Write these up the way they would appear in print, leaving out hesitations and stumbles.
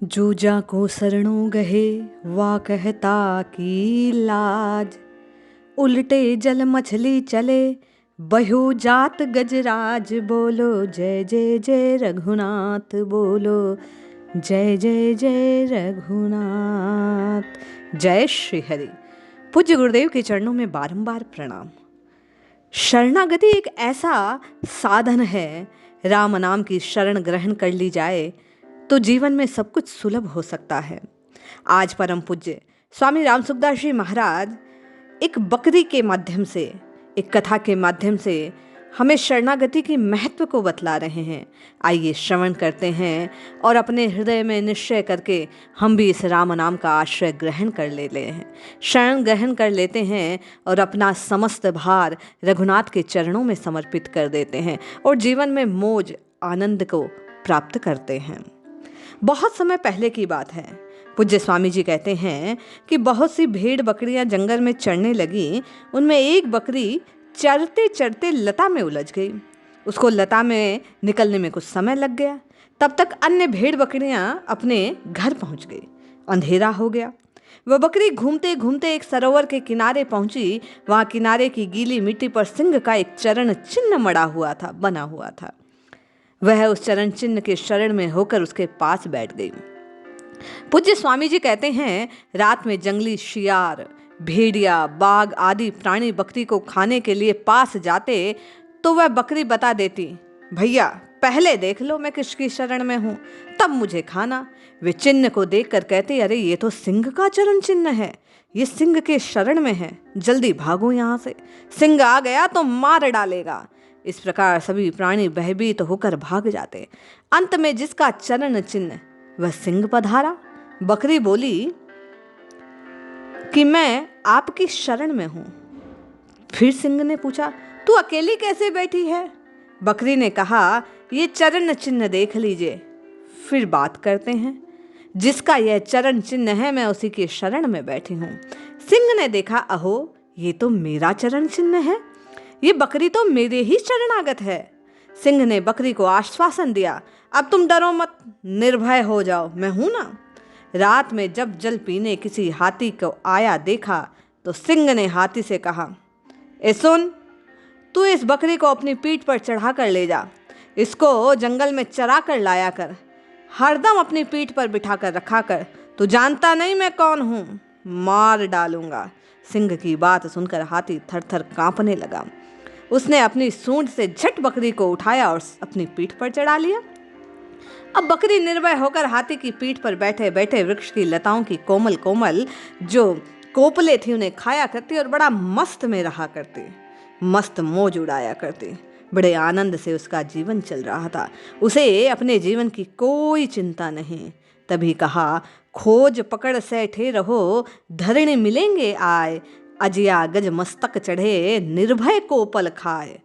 जूजा को शरणों गहे वा कहता की लाज, उल्टे जल मछली चले बहू जात गजराज। बोलो जय जय जय रघुनाथ, बोलो जय जय जय रघुनाथ। जय श्री हरि। पूज्य गुरुदेव के चरणों में बारंबार प्रणाम। शरणागति एक ऐसा साधन है, राम नाम की शरण ग्रहण कर ली जाए तो जीवन में सब कुछ सुलभ हो सकता है। आज परम पूज्य स्वामी राम सुखदास जी महाराज एक बकरी के माध्यम से, एक कथा के माध्यम से हमें शरणागति की महत्व को बतला रहे हैं। आइए श्रवण करते हैं और अपने हृदय में निश्चय करके हम भी इस राम नाम का आश्रय ग्रहण कर लेते हैं, शरण ग्रहण कर लेते हैं और अपना समस्त भार रघुनाथ के चरणों में समर्पित कर देते हैं और जीवन में मौज आनंद को प्राप्त करते हैं। बहुत समय पहले की बात है। पूज्य स्वामी जी कहते हैं कि बहुत सी भेड़ बकरियां जंगल में चरने लगी। उनमें एक बकरी चरते चरते लता में उलझ गई। उसको लता में निकलने में कुछ समय लग गया। तब तक अन्य भेड़ बकरियां अपने घर पहुंच गई। अंधेरा हो गया। वह बकरी घूमते घूमते एक सरोवर के किनारे पहुंची। वहां किनारे की गीली मिट्टी पर सिंह का एक चरण चिन्ह मड़ा हुआ था, बना हुआ था। वह उस चरण चिन्ह के शरण में होकर उसके पास बैठ गई। पूज्य स्वामी जी कहते हैं, रात में जंगली शियार, भेड़िया, बाघ आदि प्राणी बकरी को खाने के लिए पास जाते तो वह बकरी बता देती, भैया पहले देख लो मैं किसकी शरण में हूं, तब मुझे खाना। वे चिन्ह को देखकर कहते, अरे ये तो सिंह का चरण चिन्ह है, ये सिंह के शरण में है, जल्दी भागो यहाँ से, सिंह आ गया तो मार डालेगा। इस प्रकार सभी प्राणी भयभीत होकर भाग जाते। अंत में जिसका चरण चिन्ह वह सिंह पधारा। बकरी बोली कि मैं आपकी शरण में हूं। फिर सिंह ने पूछा, तू अकेली कैसे बैठी है? बकरी ने कहा, ये चरण चिन्ह देख लीजिए, फिर बात करते हैं। जिसका यह चरण चिन्ह है मैं उसी की शरण में बैठी हूं। सिंह ने देखा, अहो ये तो मेरा चरण चिन्ह है, ये बकरी तो मेरे ही शरणागत है। सिंह ने बकरी को आश्वासन दिया, अब तुम डरो मत, निर्भय हो जाओ, मैं हूं ना। रात में जब जल पीने किसी हाथी को आया देखा तो सिंह ने हाथी से कहा, ए सुन, तू इस बकरी को अपनी पीठ पर चढ़ा कर ले जा, इसको जंगल में चरा कर लाया कर, हरदम अपनी पीठ पर बिठा कर रखा कर, तू जानता नहीं मैं कौन हूं, मार डालूंगा। सिंह की बात सुनकर हाथी थर थर कांपने लगा। उसने अपनी सूंड से झट बकरी को उठाया और अपनी पीठ पर चढ़ा लिया। अब बकरी निर्भय होकर हाथी की पीठ पर बैठे बैठे वृक्ष की लताओं की कोमल कोमल जो कोपले थी उन्हें खाया करती और बड़ा मस्त में रहा करती, मस्त मौज उड़ाया करती। बड़े आनंद से उसका जीवन चल रहा था। उसे अपने जीवन की कोई चिंता नहीं। तभी कहा, खोज पकड़ सैठे रहो, धरणी मिलेंगे आए, अजिया गज मस्तक चढ़े, निर्भय कोपल खाए।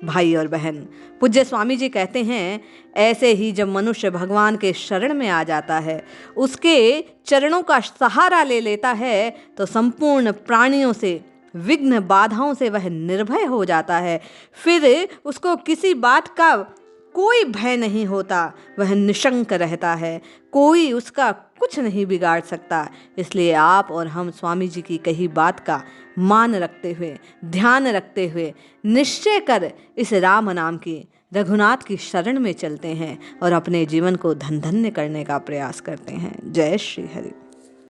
भाई और बहन, पूज्य स्वामी जी कहते हैं, ऐसे ही जब मनुष्य भगवान के शरण में आ जाता है, उसके चरणों का सहारा ले लेता है तो संपूर्ण प्राणियों से, विघ्न बाधाओं से वह निर्भय हो जाता है। फिर उसको किसी बात का कोई भय नहीं होता, वह निशंक रहता है, कोई उसका कुछ नहीं बिगाड़ सकता। इसलिए आप और हम स्वामी जी की कही बात का मान रखते हुए, ध्यान रखते हुए निश्चय कर इस राम नाम की, रघुनाथ की शरण में चलते हैं और अपने जीवन को धन धन्य करने का प्रयास करते हैं। जय श्री हरि।